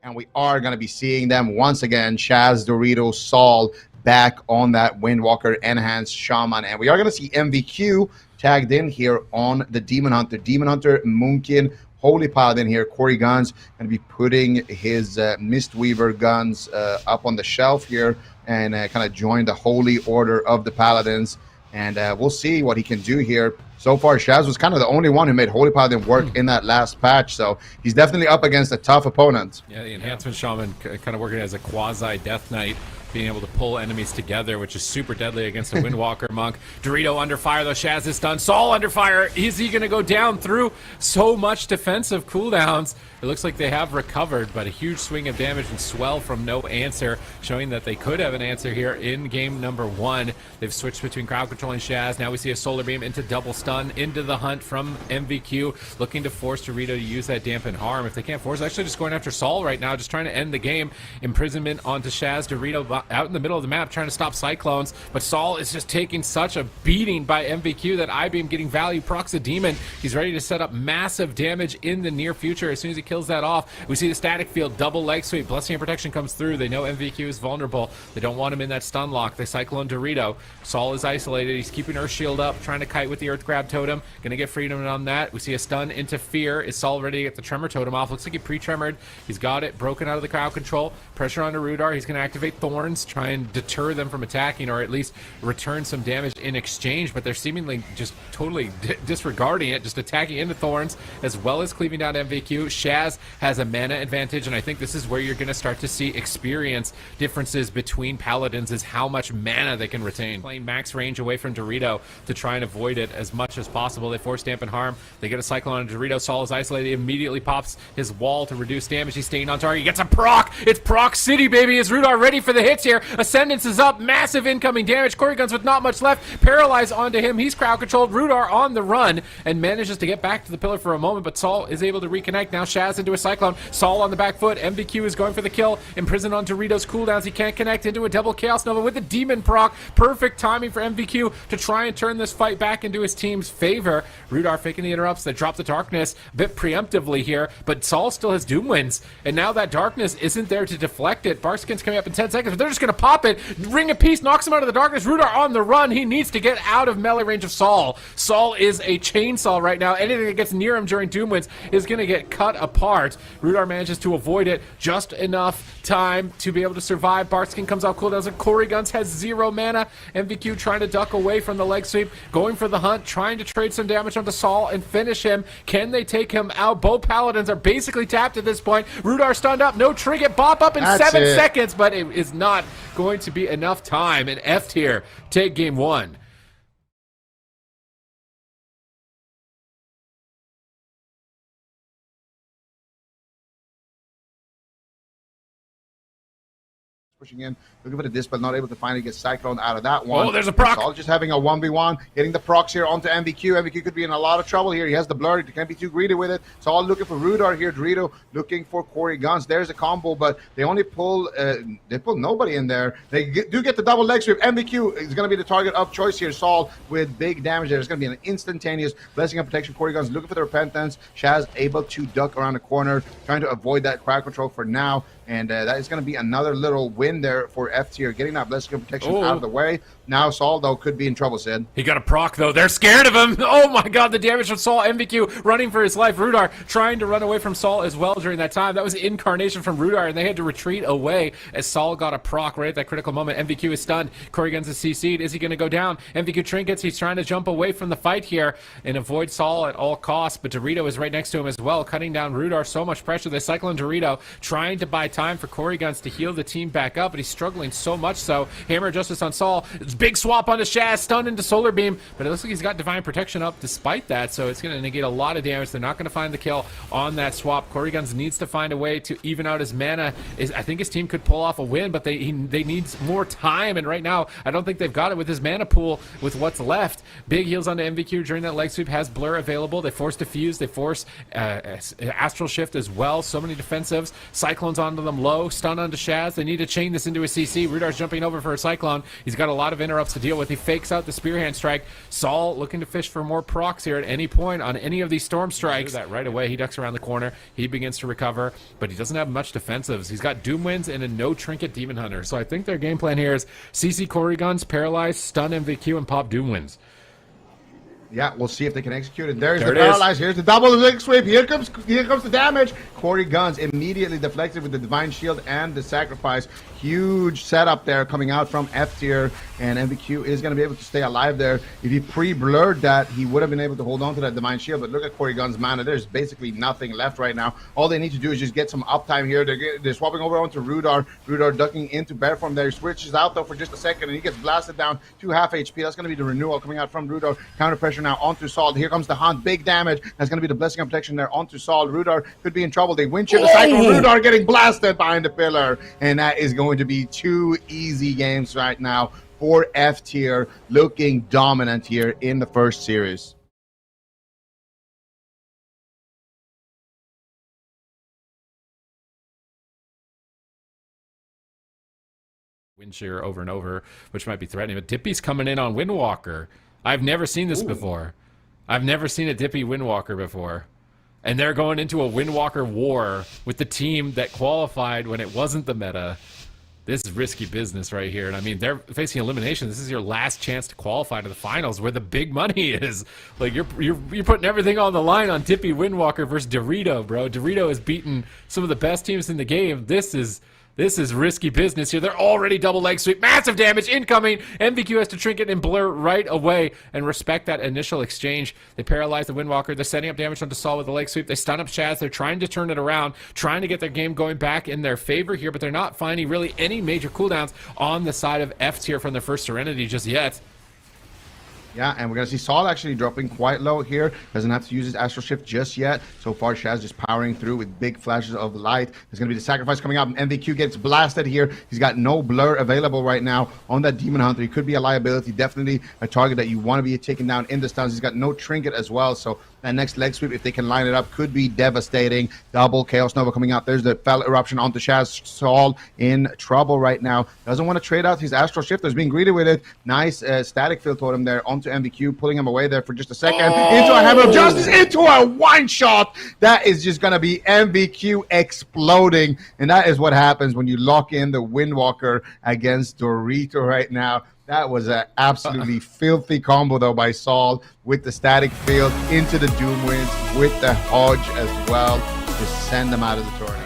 and we are going to be seeing them once again. Shaz, Dorito, Saul back on that Windwalker Enhanced Shaman, and we are going to see MVQ tagged in here on the Demon Hunter. Demon Hunter, Moonkin, Holy Paladin here. Corey Guns going to be putting his Mistweaver guns up on the shelf here and kind of join the Holy Order of the Paladins. And we'll see what he can do here. So far, Shaz was kind of the only one who made Holy Paladin work in that last patch, so he's definitely up against a tough opponent. Yeah, the Enhancement Shaman kind of working as a quasi-Death Knight, being able to pull enemies together, which is super deadly against a Windwalker monk. Dorito under fire, though. Shaz is stunned. Saul under fire. Is he going to go down through so much defensive cooldowns? It looks like they have recovered, but a huge swing of damage and swell from no answer, showing that they could have an answer here in game number 1. They've switched between crowd control and Shaz. Now we see a Solar Beam into double stun, into the hunt from MVQ, looking to force Dorito to use that dampen harm. If they can't force, actually just going after Saul right now, just trying to end the game. Imprisonment onto Shaz. Dorito out in the middle of the map trying to stop Cyclones, but Saul is just taking such a beating by MVQ that I-Beam getting value, procs a demon. He's ready to set up massive damage in the near future. As soon as he kills that off, we see the static field, double leg sweep, Blessing and Protection comes through. They know MVQ is vulnerable. They don't want him in that stun lock. They Cyclone Dorito. Saul is isolated. He's keeping Earth Shield up, trying to kite with the Earth Grab Totem. Gonna get freedom on that. We see a stun into Fear. Is Saul ready to get the Tremor Totem off? Looks like he pre-tremored. He's got it broken out of the crowd control. Pressure onto Rudar. He's gonna activate Thorns, try and deter them from attacking, or at least return some damage in exchange, but they're seemingly just totally disregarding it, just attacking into Thorns as well as cleaving down MVQ. Shaz has a mana advantage, and I think this is where you're going to start to see experience differences between Paladins, is how much mana they can retain. Playing max range away from Dorito to try and avoid it as much as possible. They force Dampen Harm. They get a Cyclone on Dorito. Saul is isolated. He immediately pops his wall to reduce damage. He's staying on target. He gets a proc. It's proc city, baby. Is Rudar ready for the hits here? Ascendance is up. Massive incoming damage. Corey Guns with not much left. Paralyzed onto him. He's crowd controlled. Rudar on the run and manages to get back to the pillar for a moment, but Saul is able to reconnect. Now Shaz into a Cyclone. Saul on the back foot. MVQ is going for the kill. Imprisoned on Doritos cooldowns. He can't connect into a double Chaos Nova with a Demon proc. Perfect timing for MVQ to try and turn this fight back into his team's favor. Rudar faking the interrupts. They drop the darkness a bit preemptively here, but Saul still has Doom Winds, and now that darkness isn't there to deflect it. Barkskin's coming up in 10 seconds, but they're just going to pop it. Ring of Peace knocks him out of the darkness. Rudar on the run. He needs to get out of melee range of Saul. Saul is a chainsaw right now. Anything that gets near him during Doom Winds is going to get cut apart. Rudar manages to avoid it just enough time to be able to survive. Barkskin comes out cooldowns, and Corey Guns has 0 mana. MVQ trying to duck away from the leg sweep, going for the hunt, trying to trade some damage onto Saul and finish him. Can they take him out? Both Paladins are basically tapped at this point. Rudar stunned up, no trinket, bop up in 7 seconds, but it is not going to be enough time. And F tier take game 1. Pushing in, looking for the Dispel, not able to finally get Cyclone out of that one. Oh, there's a proc. Saul just having a 1v1, getting the procs here onto MVQ. MVQ could be in a lot of trouble here. He has the blur, he can't be too greedy with it. Saul looking for Rudar here. Dorito looking for Corey Guns. There's a combo, but they only pull, they pull nobody in there. They do get the double leg sweep. MVQ is going to be the target of choice here. Saul with big damage there. It's going to be an instantaneous Blessing and Protection. Corey Guns looking for the Repentance. Shaz able to duck around the corner, trying to avoid that crowd control for now. And that is going to be another little win there for F tier, getting that Blessing and Protection out of the way. Now Saul, though, could be in trouble, Sid. He got a proc, though. They're scared of him. Oh, my God, the damage from Saul. MVQ running for his life. Rudar trying to run away from Saul as well during that time. That was Incarnation from Rudar, and they had to retreat away as Saul got a proc right at that critical moment. MVQ is stunned. Corey Guns is CC'd. Is he going to go down? MVQ trinkets. He's trying to jump away from the fight here and avoid Saul at all costs, but Dorito is right next to him as well, cutting down Rudar. So much pressure. They cycle on Dorito, trying to buy time for Corey Guns to heal the team back up, but he's struggling so much so. Hammer of Justice on Saul. It's big swap onto Shaz, stunned into Solar Beam, but it looks like he's got Divine Protection up despite that, so it's going to negate a lot of damage. They're not going to find the kill on that swap. Corey Guns needs to find a way to even out his mana. I think his team could pull off a win, but they need more time, and right now I don't think they've got it with his mana pool with what's left. Big heals onto MVQ during that leg sweep, has Blur available. They force Diffuse, they force Astral Shift as well. So many defensives. Cyclones onto them low, stun onto Shaz. They need to chain chain this into a CC. Rudar's jumping over for a Cyclone. He's got a lot of interrupts to deal with. He fakes out the Spear Hand strike. Saul looking to fish for more procs here at any point on any of these Storm Strikes. That right away. He ducks around the corner. He begins to recover, but he doesn't have much defensives. He's got Doom Winds and a no trinket Demon Hunter. So I think their game plan here is CC Corey Guns, paralyze, stun MVQ, and pop Doom Winds. Yeah, we'll see if they can execute it. There the paralyze. Here's the double leg sweep. Here comes the damage. Corey Guns immediately deflected with the Divine Shield and the Sacrifice. Huge setup there coming out from F tier, and MVQ is going to be able to stay alive there. If he pre-blurred that, he would have been able to hold on to that Divine Shield, but look at Corey Guns' mana. There's basically nothing left right now. All they need to do is just get some uptime here. They're swapping over onto Rudar. Rudar ducking into Bear Form there. He switches out, though, for just a second, and he gets blasted down to half HP. That's going to be the renewal coming out from Rudar. Counter pressure now onto Saul. Here comes the Hunt. Big damage. That's going to be the Blessing of Protection there onto Saul. Rudar could be in trouble. They win the cycle. Rudar getting blasted behind the pillar, and that is going to be 2 easy games right now for F tier, looking dominant here in the first series. Wind shear over and over, which might be threatening, but Dippy's coming in on Windwalker. I've never seen this before. I've never seen a Dippy Windwalker before. And they're going into a Windwalker war with the team that qualified when it wasn't the meta. This is risky business right here. And I mean, they're facing elimination. This is your last chance to qualify to the finals where the big money is. Like, you're putting everything on the line on Dippy Windwalker versus Dorito, bro. Dorito has beaten some of the best teams in the game. This is risky business here. They're already double leg sweep. Massive damage incoming. MVQ has to trinket and blur right away and respect that initial exchange. They paralyze the Windwalker. They're setting up damage onto Saul with the leg sweep. They stun up Shaz. They're trying to turn it around, trying to get their game going back in their favor here, but they're not finding really any major cooldowns on the side of F tier from their first Serenity just yet. Yeah, and we're going to see Saul actually dropping quite low here. Doesn't have to use his Astral Shift just yet. So far, Shaz just powering through with big flashes of light. There's going to be the Sacrifice coming up. MVQ gets blasted here. He's got no blur available right now on that Demon Hunter. He could be a liability. Definitely a target that you want to be taking down in the stuns. He's got no trinket as well. So that next leg sweep, if they can line it up, could be devastating. Double Chaos Nova coming out. There's the Fell Eruption onto Shaz. Saul in trouble right now. Doesn't want to trade out his Astral Shift. There's being greedy with it. Nice Static Field Totem there onto MVQ, pulling him away there for just a second. Into a Hammer of Justice, into a one shot. That is just going to be MVQ exploding. And that is what happens when you lock in the Windwalker against Dorito right now. That was an absolutely filthy combo, though, by Saul with the Static Field into the Doom Winds with the Hodge as well to send them out of the tournament.